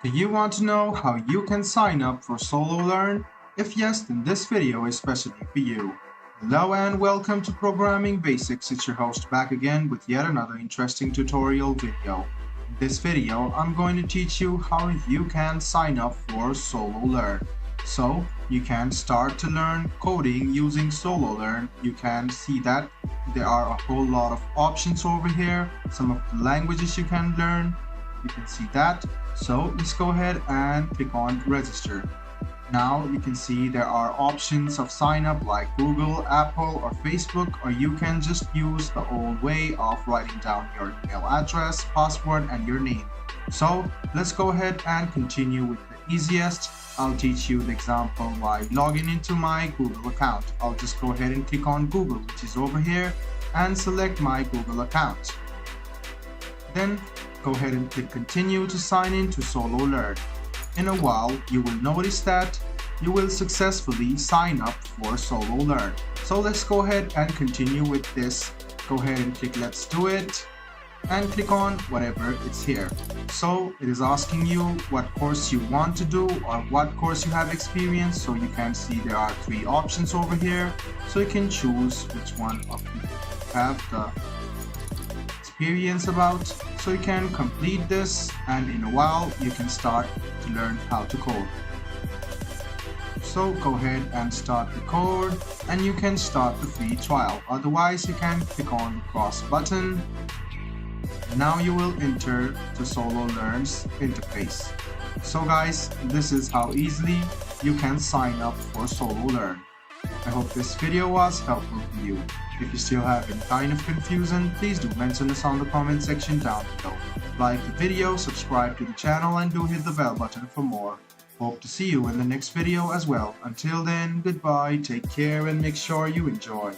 Do you want to know how you can sign up for Sololearn? If yes, then this video is especially for you. Hello and welcome to Programming Basics. It's your host back again with yet another interesting tutorial video. In this video, I'm going to teach you how you can sign up for Sololearn. So you can start to learn coding using Sololearn. You can see that there are a whole lot of options over here, some of the languages you can learn. You can see that. So let's go ahead and click on register. Now you can see there are options of sign up like Google, Apple or Facebook, or you can just use the old way of writing down your email address, password and your name. So let's go ahead and continue with the easiest. I'll teach you the example by logging into my Google account. I'll just go ahead and click on Google, which is over here, and select my Google account. Then go ahead and click continue to sign in to Sololearn. In a while, you will notice that you will successfully sign up for Sololearn. So let's go ahead and continue with this. Go ahead and click let's do it and click on whatever it's here. So it is asking you what course you want to do or what course you have experience. So you can see there are 3 options over here. So you can choose which one of you have the experience about. So you can complete this and in a while you can start to learn how to code. So go ahead and start the code and you can start the free trial. Otherwise you can click on the cross button. Now you will enter the Sololearn's interface. So guys, this is how easily you can sign up for Sololearn. I hope this video was helpful to you. If you still have any kind of confusion, please do mention us on the comment section down below. Like the video, subscribe to the channel and do hit the bell button for more. Hope to see you in the next video as well. Until then, goodbye, take care and make sure you enjoy.